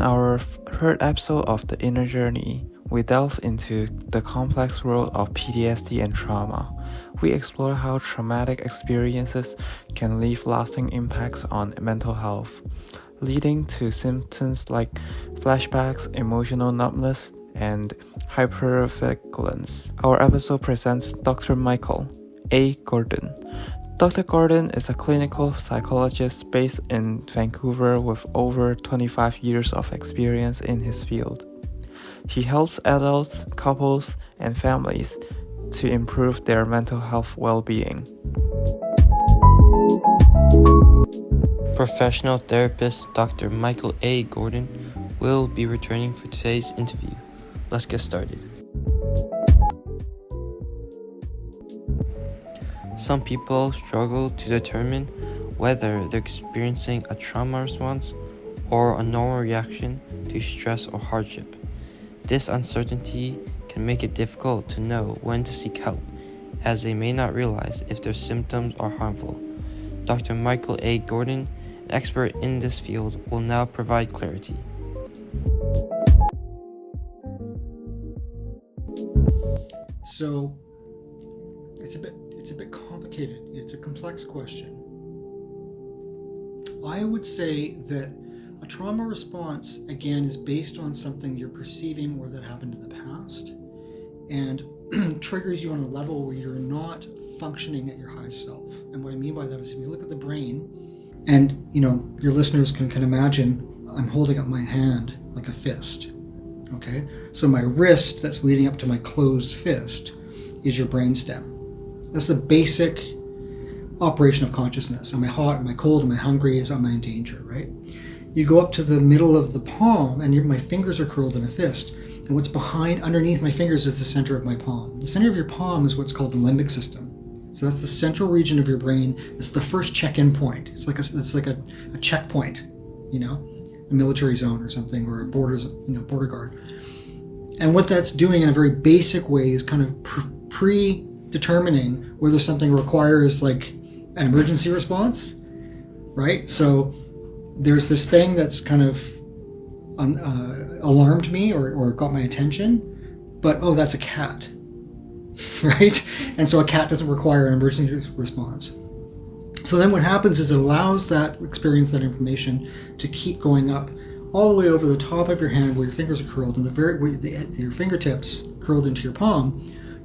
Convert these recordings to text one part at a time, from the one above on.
our third episode of The Inner Journey, we delve into the complex world of PTSD and trauma. We explore how traumatic experiences can leave lasting impacts on mental health, leading to symptoms like flashbacks, emotional numbness, and hypervigilance. Our episode presents Dr. Michael A. Gordon. Dr. Gordon is a clinical psychologist based in Vancouver with over 25 years of experience in his field. He helps adults, couples, and families to improve their mental health well-being. Professional therapist Dr. Michael A. Gordon will be returning for today's interview. Let's get started. Some people struggle to determine whether they're experiencing a trauma response or a normal reaction to stress or hardship. This uncertainty can make it difficult to know when to seek help, as they may not realize if their symptoms are harmful. Dr. Michael A. Gordon, an expert in this field, will now provide clarity. So it's a bit complicated. It's a complex question. I would say that a trauma response, again, is based on something you're perceiving or that happened in the past and triggers you on a level where you're not functioning at your highest self. And what I mean by that is if you look at the brain and, your listeners can imagine I'm holding up my hand like a fist. Okay? So my wrist that's leading up to my closed fist is your brainstem. That's the basic operation of consciousness. Am I hot? Am I cold? Am I hungry? Am I in danger, right? You go up to the middle of the palm and my fingers are curled in a fist. And what's underneath my fingers is the center of my palm. The center of your palm is what's called the limbic system. So that's the central region of your brain. It's the first check-in point. It's like a checkpoint, a military zone or something, or a border guard. And what that's doing in a very basic way is kind of predetermining whether something requires like an emergency response, right? So there's this thing that's kind of alarmed me or got my attention, but that's a cat, right? And so a cat doesn't require an emergency response. So then what happens is it allows that experience, that information, to keep going up all the way over the top of your hand where your fingers are curled, and your fingertips curled into your palm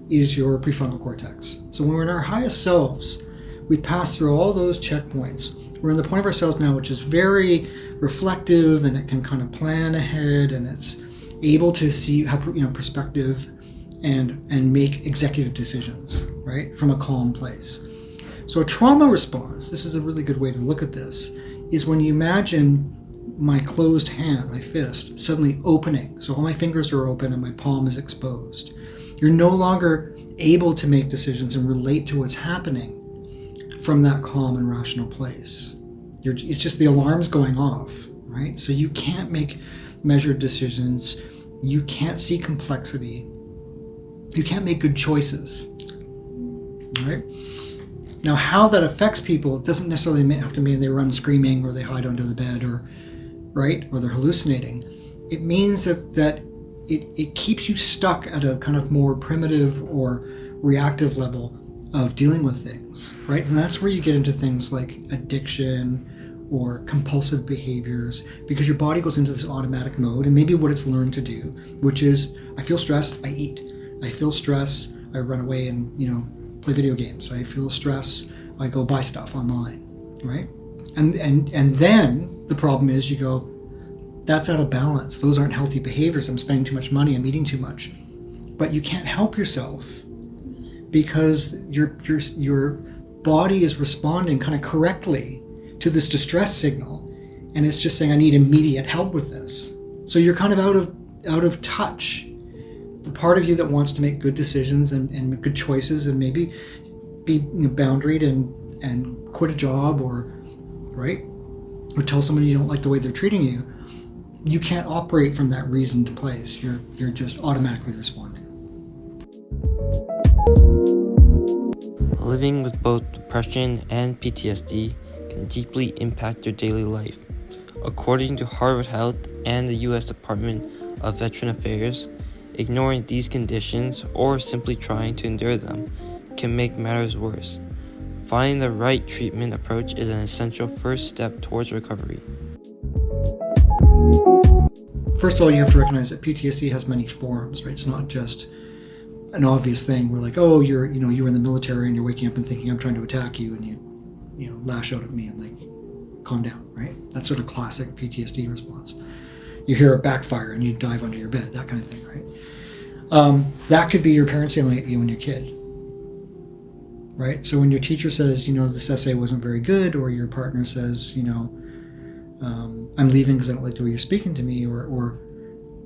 is your prefrontal cortex. So when we're in our highest selves, we pass through all those checkpoints. We're in the point of ourselves now, which is very reflective, and it can kind of plan ahead, and it's able to have perspective and make executive decisions, right, from a calm place. So a trauma response, this is a really good way to look at this, is when you imagine my closed hand, my fist, suddenly opening. So all my fingers are open and my palm is exposed. You're no longer able to make decisions and relate to what's happening from that calm and rational place. It's just the alarms going off, right? So you can't make measured decisions. You can't see complexity. You can't make good choices, right? Now, how that affects people doesn't necessarily have to mean they run screaming or they hide under the bed or they're hallucinating. It means that it keeps you stuck at a kind of more primitive or reactive level of dealing with things, right? And that's where you get into things like addiction or compulsive behaviors, because your body goes into this automatic mode, and maybe what it's learned to do, which is, I feel stress, I eat. I feel stress, I run away and, play video games. I feel stress, I go buy stuff online, right? And then the problem is you go, that's out of balance. Those aren't healthy behaviors. I'm spending too much money. I'm eating too much. But you can't help yourself because your body is responding kind of correctly to this distress signal, and it's just saying, I need immediate help with this. So you're kind of out of touch. The part of you that wants to make good decisions and make good choices and maybe be boundaried and quit a job or tell someone you don't like the way they're treating you, you can't operate from that reasoned place. You're just automatically responding. Living with both depression and PTSD can deeply impact your daily life. According to Harvard Health and the U.S. Department of Veteran Affairs, ignoring these conditions or simply trying to endure them can make matters worse. Finding the right treatment approach is an essential first step towards recovery. First of all, you have to recognize that PTSD has many forms, right? It's not just an obvious thing. We're like, oh, you were in the military and you're waking up and thinking I'm trying to attack you, and you lash out at me and like, calm down, right? That's sort of classic PTSD response. You hear it backfire and you dive under your bed, that kind of thing, right? That could be your parents yelling at you when you're a kid, right? So when your teacher says, this essay wasn't very good, or your partner says, I'm leaving because I don't like the way you're speaking to me, or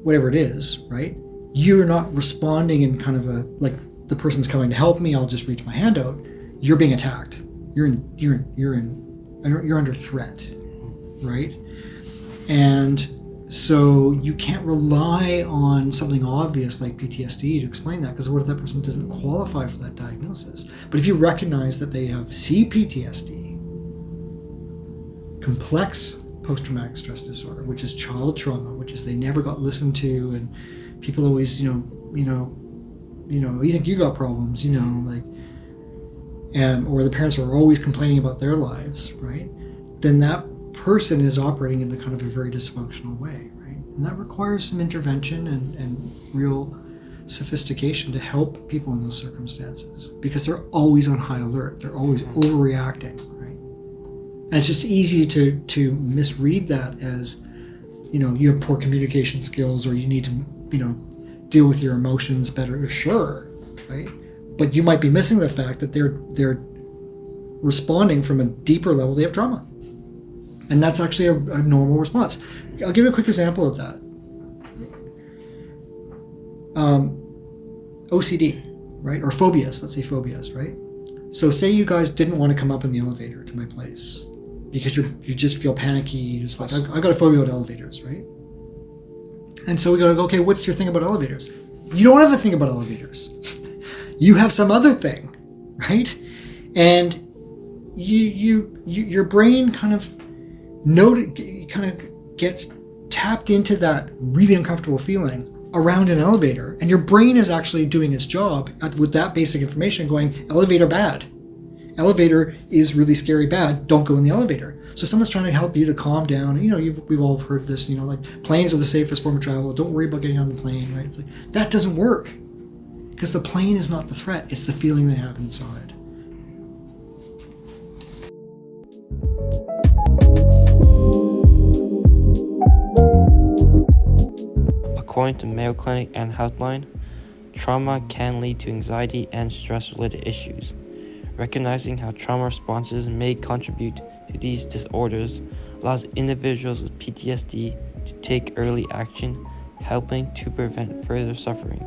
whatever it is, right? You're not responding in kind of a, like, the person's coming to help me, I'll just reach my hand out. You're being attacked. You're under threat, right? And so you can't rely on something obvious like PTSD to explain that, because what if that person doesn't qualify for that diagnosis? But if you recognize that they have CPTSD, complex post-traumatic stress disorder, which is child trauma, which is they never got listened to, and people always, you think you got problems, or the parents are always complaining about their lives, right? Then that person is operating in a kind of a very dysfunctional way, right? And that requires some intervention and real sophistication to help people in those circumstances, because they're always on high alert. They're always overreacting, right? And it's just easy to misread that as, you have poor communication skills, or you need to, deal with your emotions better. Sure, right? But you might be missing the fact that they're responding from a deeper level. They have trauma. And that's actually a normal response. I'll give you a quick example of that. OCD, right? Or phobias, let's say phobias, right? So say you guys didn't want to come up in the elevator to my place because you just feel panicky. You're just like, I got a phobia about elevators, right? And so we go, okay, what's your thing about elevators? You don't have a thing about elevators. You have some other thing, right? And your brain kind of gets tapped into that really uncomfortable feeling around an elevator, and your brain is actually doing its job with that basic information, going, elevator bad. Elevator is really scary bad, don't go in the elevator. So someone's trying to help you to calm down. We've all heard this, like, planes are the safest form of travel, don't worry about getting on the plane, right? It's like, that doesn't work, because the plane is not the threat, it's the feeling they have inside. According to Mayo Clinic and Healthline, trauma can lead to anxiety and stress-related issues. Recognizing how trauma responses may contribute to these disorders allows individuals with PTSD to take early action, helping to prevent further suffering.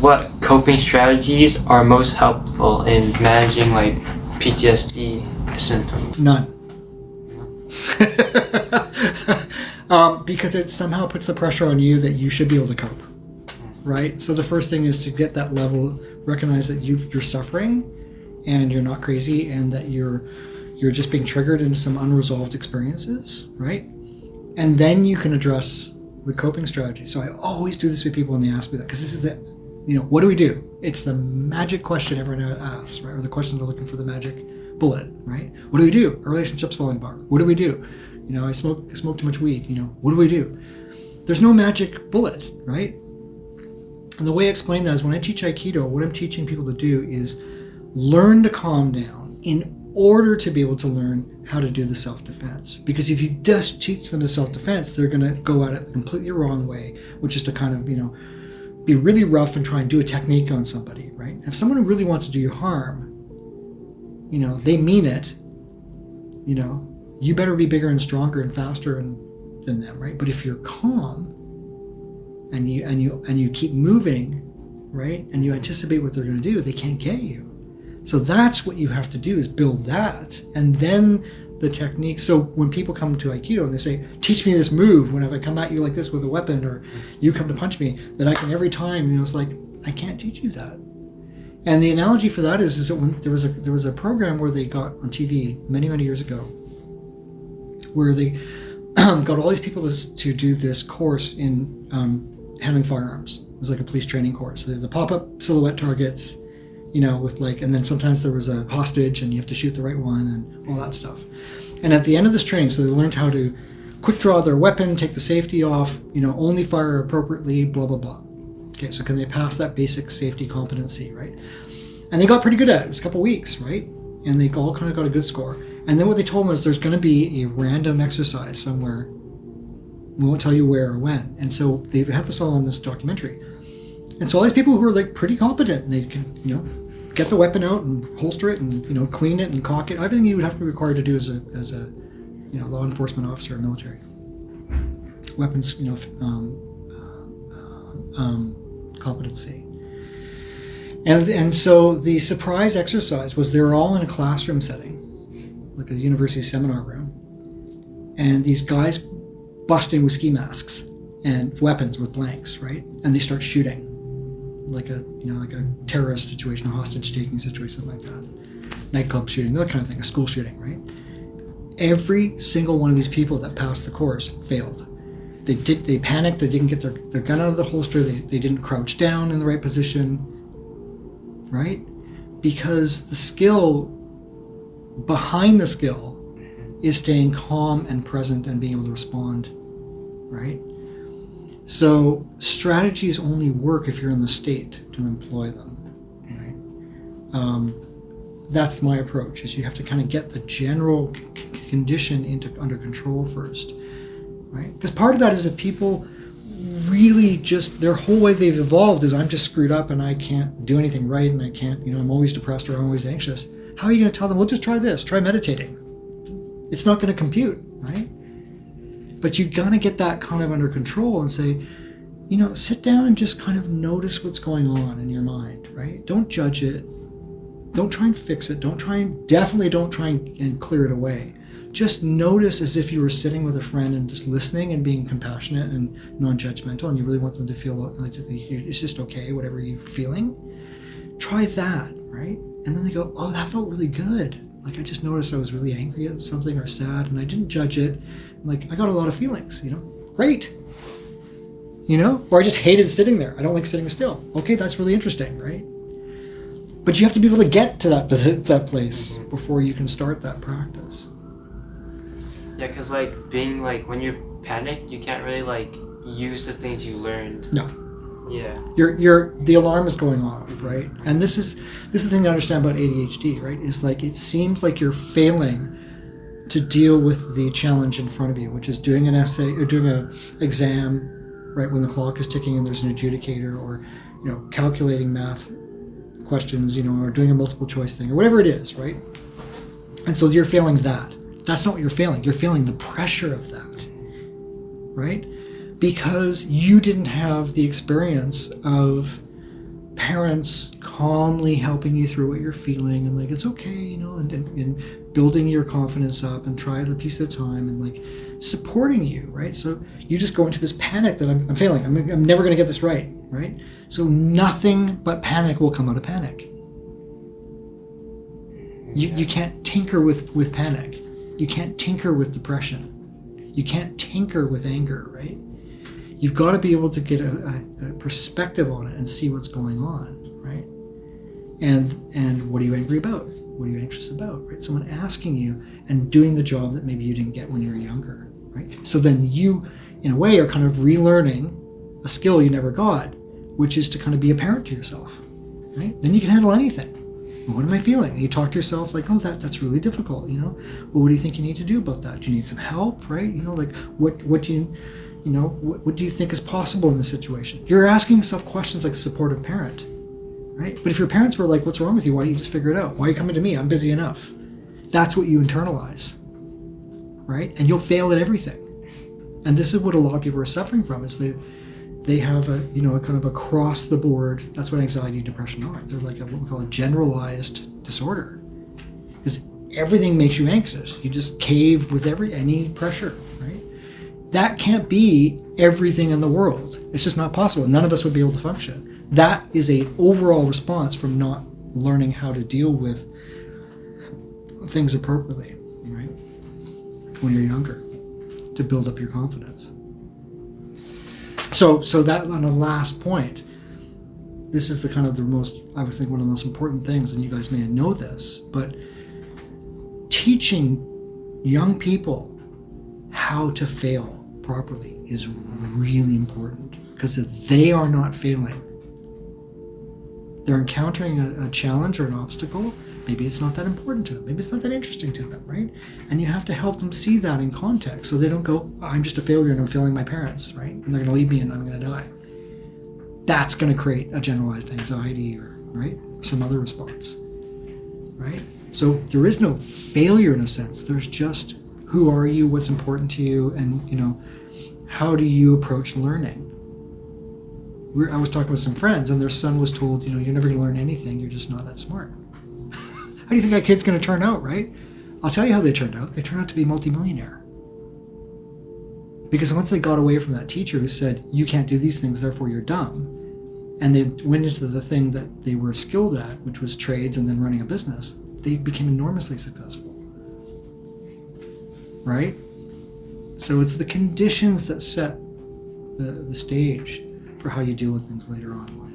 What coping strategies are most helpful in managing PTSD symptoms? None. Because it somehow puts the pressure on you that you should be able to cope, right? So the first thing is to get that level, recognize that you're suffering and you're not crazy, and that you're just being triggered into some unresolved experiences, right? And then you can address the coping strategy. So I always do this with people when they ask me that, because this is the, what do we do? It's the magic question everyone asks, right? Or the question they're looking for the magic bullet, right? What do we do? Our relationship's falling apart. What do we do? I smoke too much weed. What do we do? There's no magic bullet, right? And the way I explain that is, when I teach Aikido, what I'm teaching people to do is learn to calm down in order to be able to learn how to do the self-defense. Because if you just teach them the self-defense, they're going to go at it the completely wrong way, which is to kind of, be really rough and try and do a technique on somebody, right? If someone really wants to do you harm, they mean it, you better be bigger and stronger and faster than them, right? But if you're calm and you keep moving, right, and you anticipate what they're going to do, they can't get you. So that's what you have to do, is build that, and then the technique. So when people come to Aikido and they say, teach me this move, whenever I come at you like this with a weapon, or you come to punch me, that I can every time, it's like, I can't teach you that. And the analogy for that is that when there was a program where they got on TV many years ago, where they got all these people to do this course in handling firearms. It was like a police training course. So the pop-up silhouette targets, with and then sometimes there was a hostage and you have to shoot the right one and all that stuff. And at the end of this training, so they learned how to quick draw their weapon, take the safety off, only fire appropriately, blah, blah, blah. Okay, so can they pass that basic safety competency, right? And they got pretty good at it. It was a couple weeks, right? And they all kind of got a good score. And then what they told them was there's going to be a random exercise somewhere. We won't tell you where or when. And so they have this all on this documentary. And so all these people who are pretty competent, and they can, get the weapon out and holster it and, clean it and cock it. Everything you would have to be required to do as a law enforcement officer or military. Weapons, competency. And so the surprise exercise was they were all in a classroom setting, like a university seminar room, and these guys bust in with ski masks and weapons with blanks, right? And they start shooting, like a terrorist situation, a hostage taking situation, something like that, nightclub shooting, that kind of thing, a school shooting, right? Every single one of these people that passed the course failed. They panicked. They didn't get their gun out of the holster. They didn't crouch down in the right position, right? Because the skill behind the skill is staying calm and present and being able to respond, right? So strategies only work if you're in the state to employ them, right? That's my approach, is you have to kind of get the general condition under control first, right? Because part of that is that people really just, their whole way they've evolved is I'm just screwed up and I can't do anything right and I can't, I'm always depressed or I'm always anxious. How are you going to tell them, well, just try this, try meditating? It's not going to compute, right? But you got to get that kind of under control and say, sit down and just kind of notice what's going on in your mind, right? Don't judge it. Don't try and fix it. Definitely don't try and clear it away. Just notice as if you were sitting with a friend and just listening and being compassionate and non-judgmental, and you really want them to feel like it's just okay, whatever you're feeling. Try that, right? And then they go, oh, that felt really good. Like I just noticed I was really angry at something or sad and I didn't judge it. Like I got a lot of feelings, great. Or I just hated sitting there. I don't like sitting still. Okay, that's really interesting, right? But you have to be able to get to that place before you can start that practice. Yeah, because being when you panic, you can't really use the things you learned. No. Yeah. The alarm is going off, right? And this is the thing to understand about ADHD, right? Is it seems like you're failing to deal with the challenge in front of you, which is doing an essay or doing an exam, right? When the clock is ticking and there's an adjudicator, or calculating math questions, or doing a multiple choice thing or whatever it is, right? And so you're failing that. That's not what you're failing. You're feeling the pressure of that, right? Because you didn't have the experience of parents calmly helping you through what you're feeling and it's okay, and building your confidence up and try it a piece at a time and supporting you, right? So you just go into this panic that I'm failing. I'm never going to get this right? So nothing but panic will come out of panic. You can't tinker with panic. You can't tinker with depression. You can't tinker with anger, right? You've got to be able to get a perspective on it and see what's going on, right? And what are you angry about? What are you anxious about, right? Someone asking you and doing the job that maybe you didn't get when you were younger, right? So then you, in a way, are kind of relearning a skill you never got, which is to kind of be a parent to yourself, right? Then you can handle anything. What am I feeling? And you talk to yourself oh, that's really difficult, Well, what do you think you need to do about that? Do you need some help, right? What do you... what do you think is possible in this situation? You're asking yourself questions like a supportive parent, right? But if your parents were what's wrong with you? Why don't you just figure it out? Why are you coming to me? I'm busy enough. That's what you internalize, right? And you'll fail at everything. And this is what a lot of people are suffering from, is they have a kind of across the board, that's what anxiety and depression are. They're what we call a generalized disorder. Because everything makes you anxious. You just cave with any pressure, right? That can't be everything in the world. It's just not possible. None of us would be able to function. That is an overall response from not learning how to deal with things appropriately, right? When you're younger, to build up your confidence. So that on the last point, this is one of the most important things, and you guys may know this, but teaching young people how to fail properly is really important, because if they are not failing, they're encountering a challenge or an obstacle, maybe it's not that important to them, maybe it's not that interesting to them, right? And you have to help them see that in context, so they don't go, I'm just a failure and I'm failing my parents, right? And they're going to leave me and I'm going to die. That's going to create a generalized anxiety or, right, some other response, right? So there is no failure in a sense. There's just, who are you, what's important to you, and, how do you approach learning? I was talking with some friends, and their son was told, you're never going to learn anything, you're just not that smart. How do you think that kid's going to turn out, right? I'll tell you how they turned out. They turned out to be multimillionaire. Because once they got away from that teacher who said, you can't do these things, therefore you're dumb, and they went into the thing that they were skilled at, which was trades and then running a business, they became enormously successful. Right? So it's the conditions that set the stage for how you deal with things later on in life.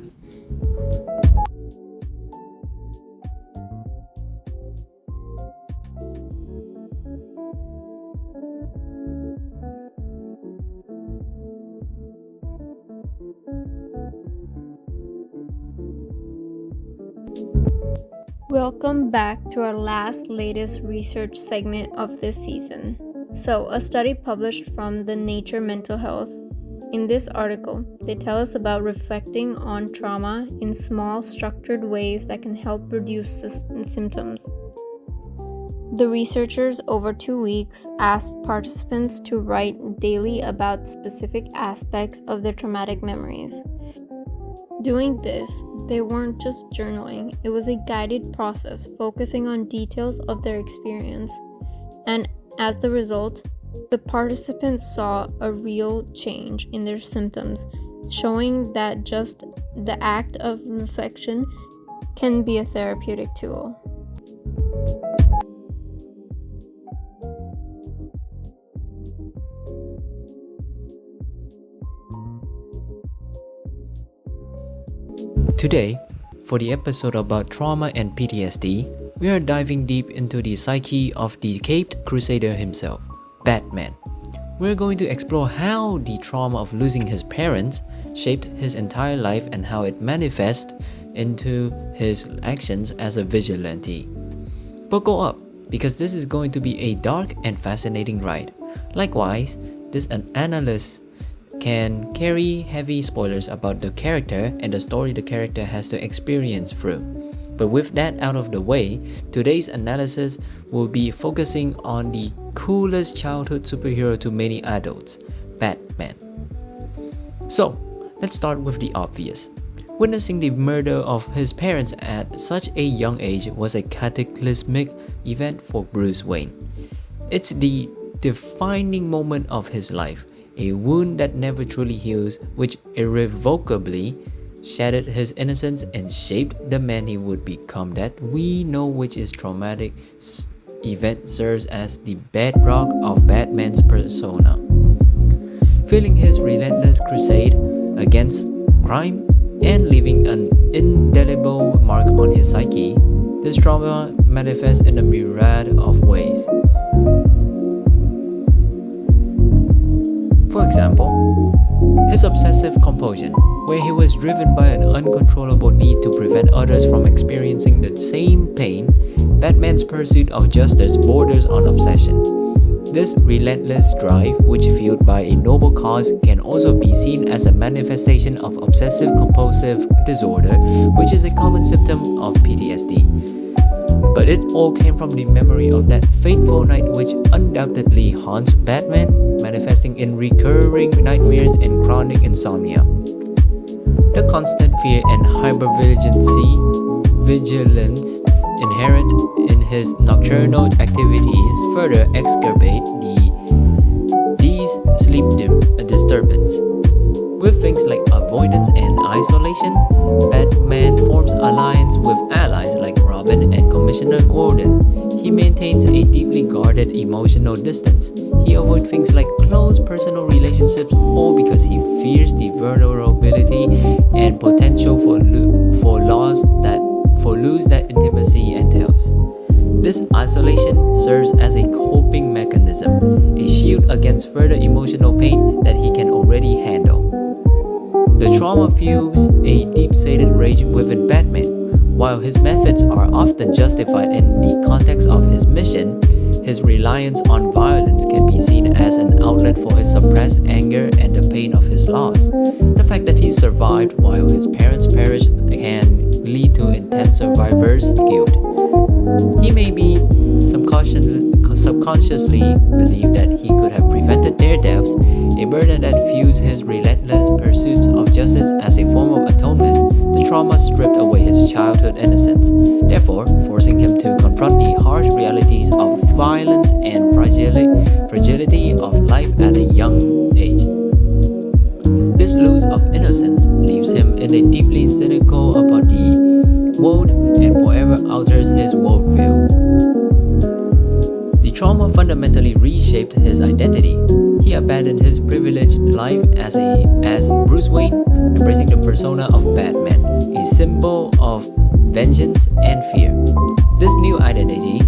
Welcome back to our latest research segment of this season. So, a study published from the Nature Mental Health. In this article, they tell us about reflecting on trauma in small, structured ways that can help reduce symptoms. The researchers, over 2 weeks, asked participants to write daily about specific aspects of their traumatic memories. Doing this, they weren't just journaling, it was a guided process focusing on details of their experience. And as the result, the participants saw a real change in their symptoms, showing that just the act of reflection can be a therapeutic tool. Today, for the episode about trauma and PTSD, we are diving deep into the psyche of the caped crusader himself, Batman. We're going to explore how the trauma of losing his parents shaped his entire life and how it manifests into his actions as a vigilante. Buckle up, because this is going to be a dark and fascinating ride. Likewise, this analysis can carry heavy spoilers about the character and the story the character has to experience through. But with that out of the way, today's analysis will be focusing on the coolest childhood superhero to many adults, Batman. So, let's start with the obvious. Witnessing the murder of his parents at such a young age was a cataclysmic event for Bruce Wayne. It's the defining moment of his life, a wound that never truly heals, which irrevocably shattered his innocence and shaped the man he would become. That we know which is traumatic event serves as the bedrock of Batman's persona. Feeling his relentless crusade against crime and leaving an indelible mark on his psyche, this trauma manifests in a myriad of ways. For example, his obsessive compulsion, where he was driven by an uncontrollable need to prevent others from experiencing the same pain. Batman's pursuit of justice borders on obsession. This relentless drive, which fueled by a noble cause, can also be seen as a manifestation of obsessive-compulsive disorder, which is a common symptom of PTSD. But it all came from the memory of that fateful night, which undoubtedly haunts Batman, manifesting in recurring nightmares and chronic insomnia. The constant fear and hypervigilance inherent in his nocturnal activities further exacerbate these sleep disturbance, With things like avoidance and isolation, Batman forms alliance with allies like Robin and Commissioner Gordon. He maintains a deeply guarded emotional distance. He avoids things like close personal relationships, all because he fears the vulnerability and potential for lose that intimacy entails. This isolation serves as a coping mechanism, a shield against further emotional pain that he can already handle. The trauma fuels a deep-seated rage within Batman. While his methods are often justified in the context of his mission, his reliance on violence can be seen as an outlet for his suppressed anger and the pain of his loss. The fact that he survived while his parents perished can lead to intense survivor's guilt. He may be subconsciously believe that he could have prevented their deaths, a burden that fuels his relentless pursuits of justice as a form of atonement. The trauma stripped away his childhood innocence, therefore forcing him to confront the harsh realities of violence and fragility of life at a young age. This loss of innocence leaves him in a deeply cynical about the world and forever alters his worldview. The trauma fundamentally reshaped his identity. He abandoned his privileged life as Bruce Wayne, embracing the persona of Batman, a symbol of vengeance and fear. This new identity,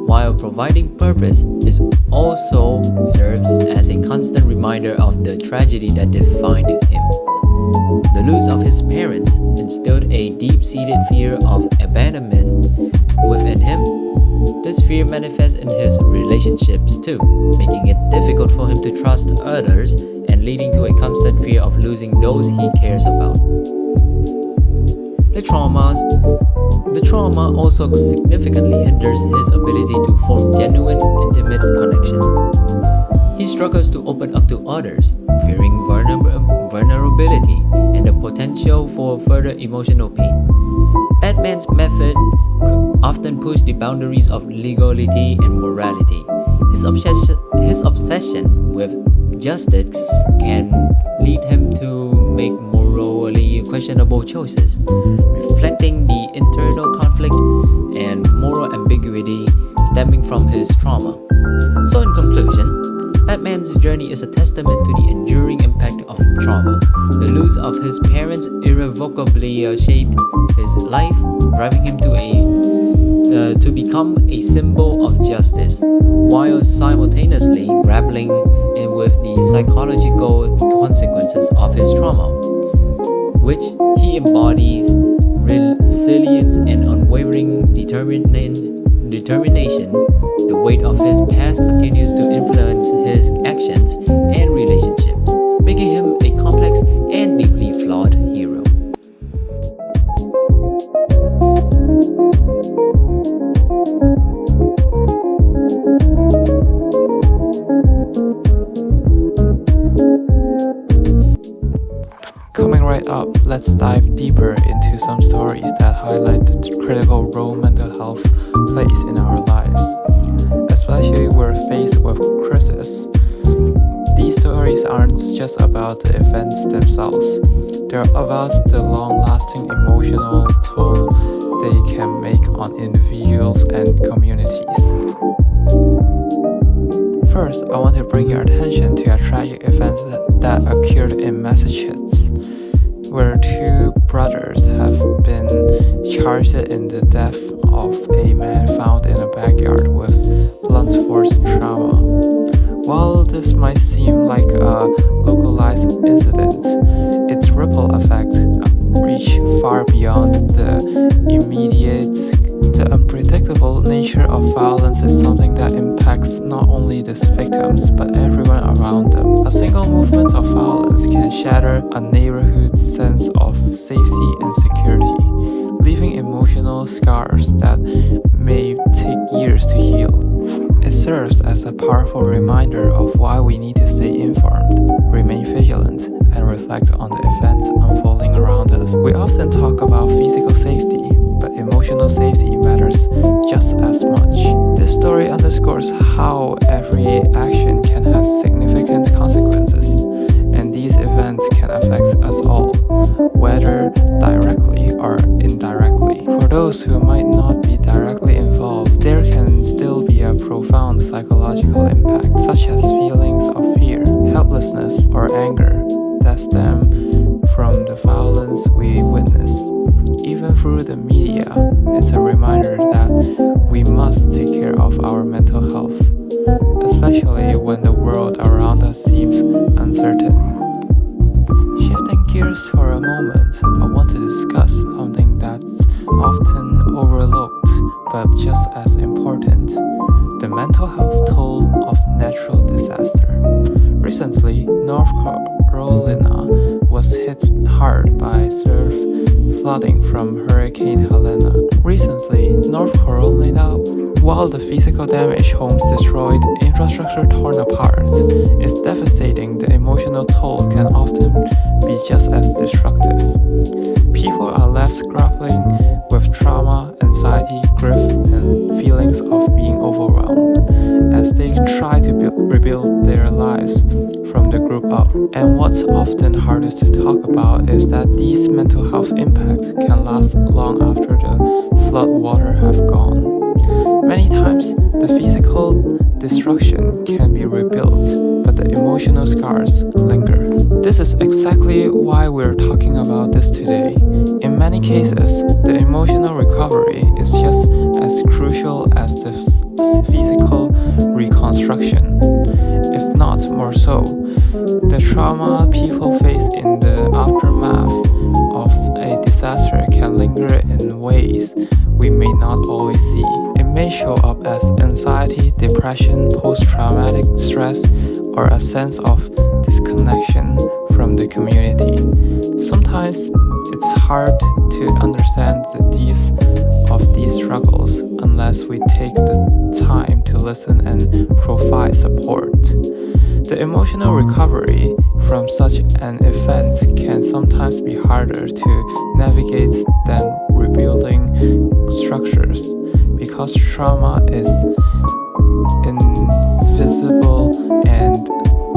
while providing purpose, is also serves as a constant reminder of the tragedy that defined him. The loss of his parents instilled a deep-seated fear of abandonment within him. This fear manifests in his relationships too, making it difficult for him to trust others and leading to a constant fear of losing those he cares about. The trauma also significantly hinders his ability to form genuine, intimate connection. He struggles to open up to others, fearing vulnerability and the potential for further emotional pain. Batman's method often push the boundaries of legality and morality. His obsession with justice can lead him to make morally questionable choices, reflecting the internal conflict and moral ambiguity stemming from his trauma. So in conclusion, Batman's journey is a testament to the enduring impact of trauma. The loss of his parents irrevocably shaped his life, driving him to become a symbol of justice, while simultaneously grappling with the psychological consequences of his trauma, which he embodies resilience and unwavering determination. The weight of his past continues to influence his actions and relationships, making him a complex and deeply flawed hero. Coming right up, let's dive deeper into some stories that highlight the critical role mental health plays in our lives. Especially when we're faced with crisis. These stories aren't just about the events themselves, they're about the long-lasting emotional toll they can make on individuals and communities. First, I want to bring your attention to a tragic event that occurred in Massachusetts, where two brothers have been charged in the death of a man found in a backyard with blunt force trauma. While this might seem like a localized incident, its ripple effect reach far beyond the immediate. The unpredictable nature of violence is something that impacts not only these victims but everyone around them. A single movement of violence can shatter a neighborhood's sense of safety and security, leaving emotional scars that may take years to heal. It serves as a powerful reminder of why we need to stay informed, remain vigilant, and reflect on the events unfolding around us. We often talk about physical safety, but emotional safety matters just as much. This story underscores how every action can have significant consequences, and these events event can affect us all, whether directly or indirectly. For those who might not be directly involved, there can still be a profound psychological impact, such as feelings of fear, helplessness, or anger that stem from the violence we witness. Even through the media, it's a reminder that we must take care of our mental health, especially when the world around us seems uncertain. Shifting gears for a moment, I want to discuss something that's often overlooked but just as important: the mental health toll of natural disaster. Recently, North Carolina was hit hard by severe flooding from Hurricane Helena. Recently, North Carolina, while the physical damage, homes destroyed, infrastructure torn apart, is devastating, the emotional toll can often be just as destructive. People are left grappling with trauma, anxiety, grief, and feelings of being overwhelmed as they try to rebuild their lives from the group up. And what's often hardest to talk about is that these mental health impacts can last long after the flood water have gone. Many times, the physical destruction can be rebuilt, but the emotional scars linger. This is exactly why we're talking about this today. In many cases, the emotional recovery is just as crucial as the physical reconstruction, if not more so. The trauma people face in the aftermath of a disaster can linger in ways we may not always see. It may show up as anxiety, depression, post-traumatic stress, or a sense of disconnection from the community. Sometimes it's hard to understand the depth of these struggles unless we take the time to listen and provide support. The emotional recovery from such an event can sometimes be harder to navigate than rebuilding structures, because trauma is invisible and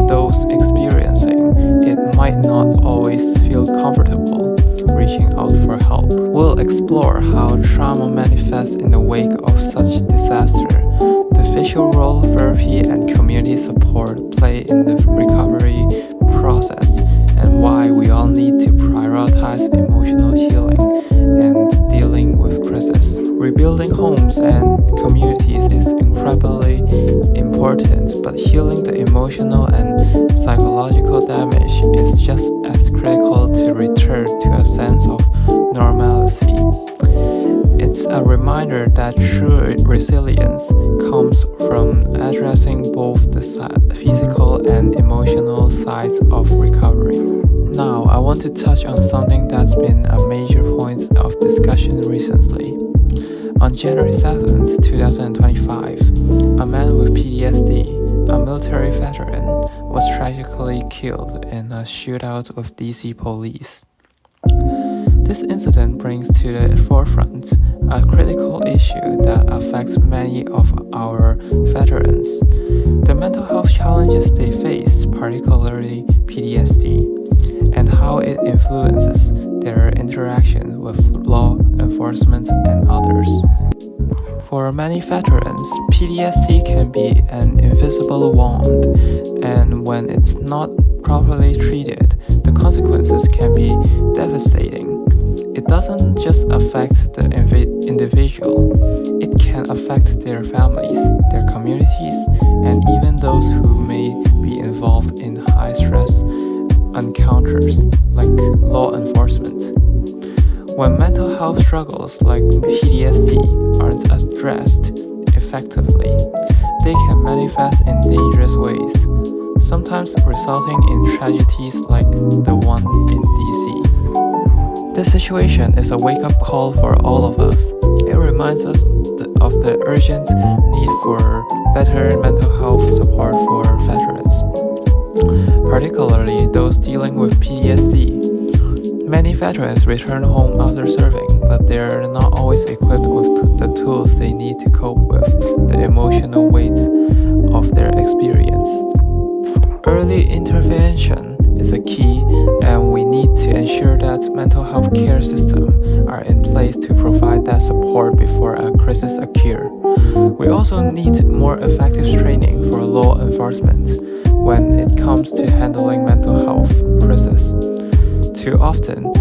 those experiencing it might not always feel comfortable reaching out for help. We'll explore how trauma manifests in the wake of such disaster, the visual role therapy and community support play in the recovery process, and why we all need to prioritize emotional healing and dealing with crisis. Rebuilding homes and communities is incredibly important, but healing the emotional and psychological damage is just as critical to return to a sense of normalcy. It's a reminder that true resilience comes from addressing both the physical and emotional sides of recovery. Now, I want to touch on something that's been a major point of discussion recently. On January 7th, 2025, a man with PTSD, a military veteran, was tragically killed in a shootout with DC police. This incident brings to the forefront a critical issue that affects many of our veterans: the mental health challenges they face, particularly PTSD, and how it influences their interaction with law enforcement and others. For many veterans, PTSD can be an invisible wound, and when it's not properly treated, the consequences can be devastating. It doesn't just affect the individual, it can affect their families, their communities, and even those who may be involved in high-stress encounters, like law enforcement. When mental health struggles like PTSD aren't addressed effectively, they can manifest in dangerous ways, sometimes resulting in tragedies like the one in DC. This situation is a wake-up call for all of us. It reminds us of the urgent need for better mental health support for veterans, particularly those dealing with PTSD. Many veterans return home after serving, but they are not always equipped with the tools they need to cope with the emotional weight of their experience. Early intervention is a key, and we need to ensure that mental health care systems are in place to provide that support before a crisis occurs. We also need more effective training for law enforcement when it comes to handling mental health crises. Too often,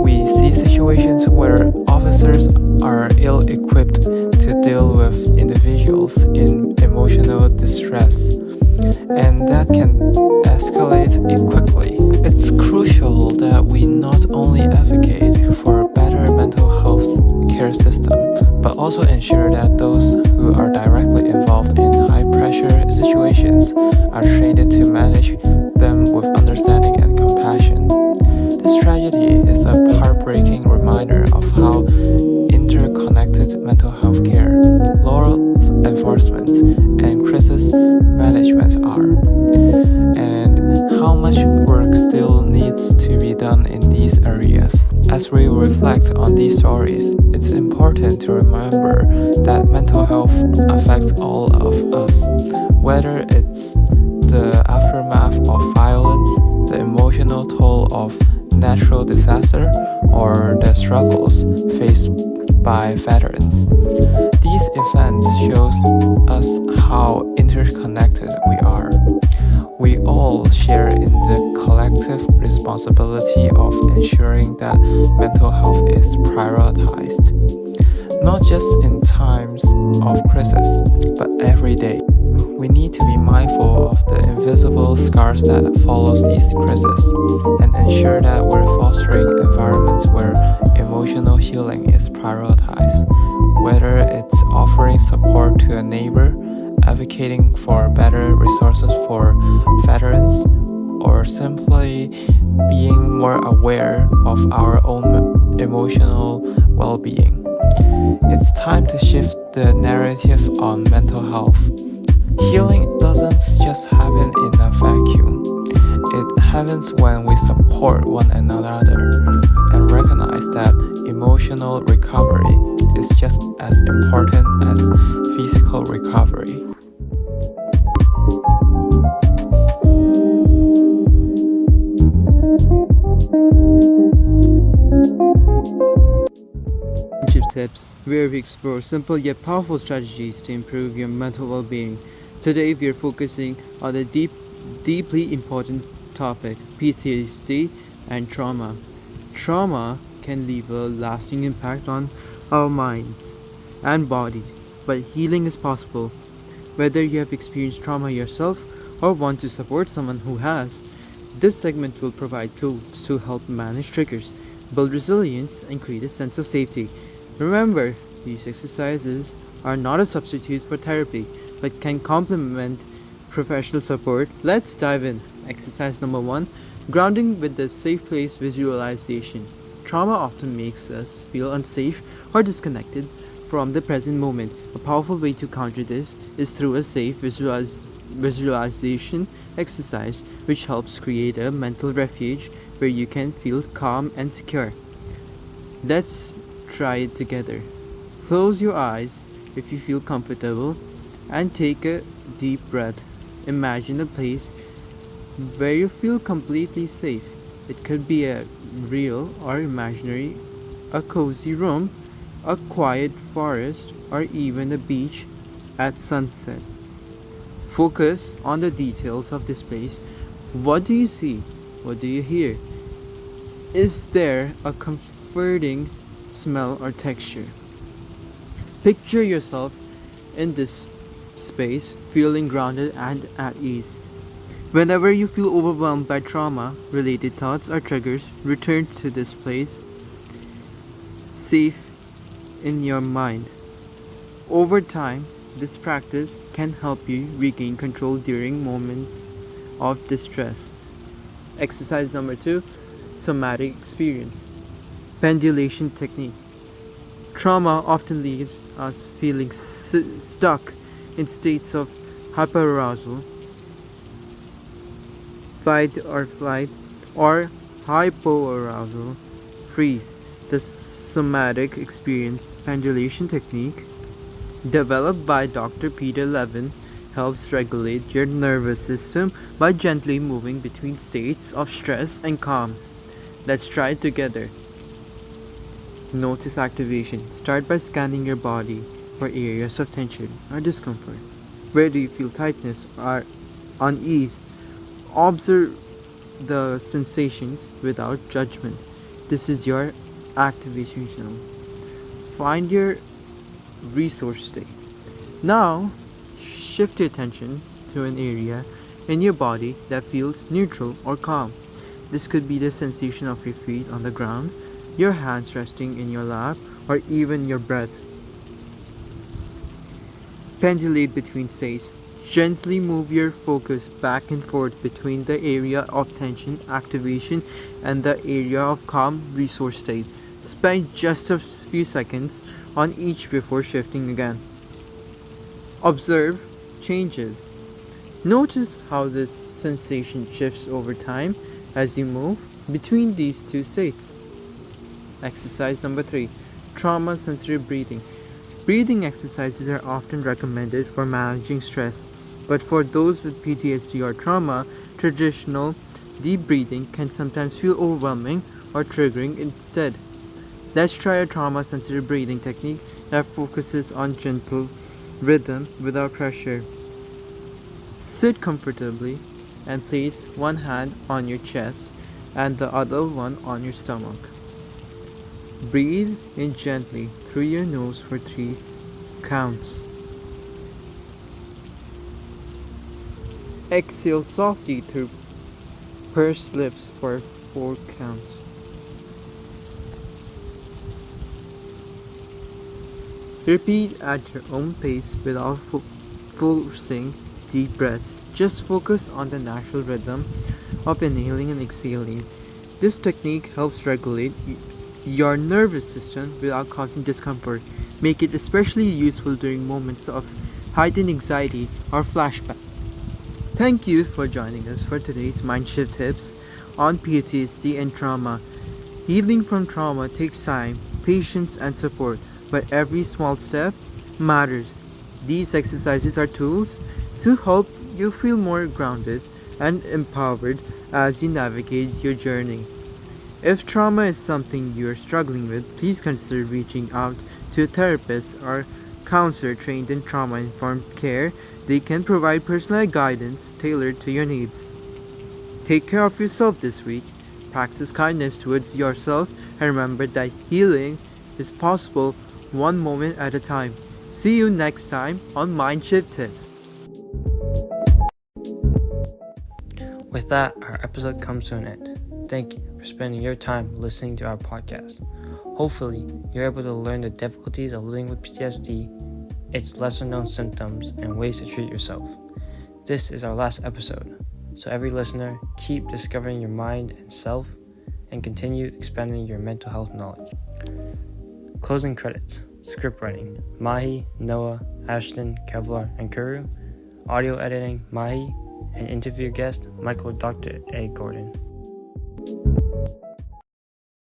we see situations where officers are ill-equipped to deal with individuals in emotional distress, and that can escalate quickly. It's crucial that we not only advocate for a better mental health care system, but also ensure that those who are directly involved in high-pressure situations are trained to manage them with understanding and compassion. This tragedy is a heartbreaking reminder of how interconnected mental health care, law enforcement, and crisis management are, and how much work still needs to be done in these areas. As we reflect on these stories, it's important to remember that mental health affects all of us, whether it's the aftermath of violence, the emotional toll of natural disaster, or the struggles faced by veterans. These events show us how interconnected we are. We all share in the collective responsibility of ensuring that mental health is prioritized, not just in times of crisis, but every day. We need to be mindful of the invisible scars that follows these crises and ensure that we're fostering environments where emotional healing is prioritized, whether it's offering support to a neighbor, advocating for better resources for veterans, or simply being more aware of our own emotional well-being. It's time to shift the narrative on mental health. Healing doesn't just happen in a vacuum. It happens when we support one another and recognize that emotional recovery is just as important as physical recovery. Tips, where we explore simple yet powerful strategies to improve your mental well-being. Today we are focusing on the deeply important topic, PTSD and trauma. Trauma can leave a lasting impact on our minds and bodies, but healing is possible. Whether you have experienced trauma yourself or want to support someone who has, this segment will provide tools to help manage triggers, build resilience, and create a sense of safety. Remember, these exercises are not a substitute for therapy, but can complement professional support. Let's dive in. Exercise number 1, grounding with the safe place visualization. Trauma often makes us feel unsafe or disconnected from the present moment. A powerful way to counter this is through a safe visualization exercise, which helps create a mental refuge where you can feel calm and secure. Let's try it together. Close your eyes if you feel comfortable and take a deep breath. Imagine a place where you feel completely safe. It could be a real or imaginary, a cozy room, a quiet forest, or even a beach at sunset. Focus on the details of this place. What do you see? What do you hear? Is there a comforting smell or texture? Picture yourself in this space, feeling grounded and at ease. Whenever you feel overwhelmed by trauma-related thoughts or triggers, return to this place, safe in your mind. Over time, this practice can help you regain control during moments of distress. Exercise number 2, somatic experience. Pendulation technique. Trauma often leaves us feeling stuck in states of hyperarousal, fight or flight, or hypoarousal, freeze. The somatic experience pendulation technique, developed by Dr. Peter Levin, helps regulate your nervous system by gently moving between states of stress and calm. Let's try it together. Notice activation. Start by scanning your body for areas of tension or discomfort. Where do you feel tightness or unease? Observe the sensations without judgment. This is your activation zone. Find your resource state. Now, shift your attention to an area in your body that feels neutral or calm. This could be the sensation of your feet on the ground, your hands resting in your lap, or even your breath. Pendulate between states. Gently move your focus back and forth between the area of tension activation and the area of calm resource state. Spend just a few seconds on each before shifting again. Observe changes. Notice how this sensation shifts over time as you move between these two states. Exercise number 3. Trauma sensitive breathing. Breathing exercises are often recommended for managing stress, but for those with PTSD or trauma, traditional deep breathing can sometimes feel overwhelming or triggering instead. Let's try a trauma sensitive breathing technique that focuses on gentle rhythm without pressure. Sit comfortably and place one hand on your chest and the other one on your stomach. Breathe in gently through your nose for 3 counts. Exhale softly through pursed lips for 4 counts. Repeat at your own pace without forcing deep breaths. Just focus on the natural rhythm of inhaling and exhaling. This technique helps regulate your nervous system without causing discomfort. Make it especially useful during moments of heightened anxiety or flashback. Thank you for joining us for today's Mindshift tips on PTSD and trauma. Healing from trauma takes time, patience, and support, but every small step matters. These exercises are tools to help you feel more grounded and empowered as you navigate your journey. If trauma is something you are struggling with, please consider reaching out to a therapist or counselor trained in trauma-informed care. They can provide personalized guidance tailored to your needs. Take care of yourself this week. Practice kindness towards yourself and remember that healing is possible one moment at a time. See you next time on Mindshift Tips. With that, our episode comes to an end. Thank you for spending your time listening to our podcast. Hopefully, you're able to learn the difficulties of living with PTSD, its lesser known symptoms, and ways to treat yourself. This is our last episode, so every listener, keep discovering your mind and self, and continue expanding your mental health knowledge. Closing credits. Script writing, Mahi, Noah, Ashton, Kevlar, and Kuru. Audio editing, Mahi, and interview guest, Michael Dr. A. Gordon.